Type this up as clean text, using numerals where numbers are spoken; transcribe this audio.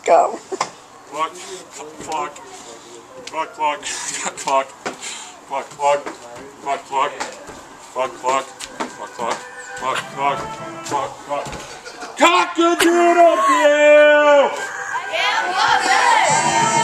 go. Clock, clock, clock, clock, clock, clock, clock, clock, clock, clock, clock, clock, clock, clock, clock, clock. Cock-a-doodle-doo! Yeah, love it!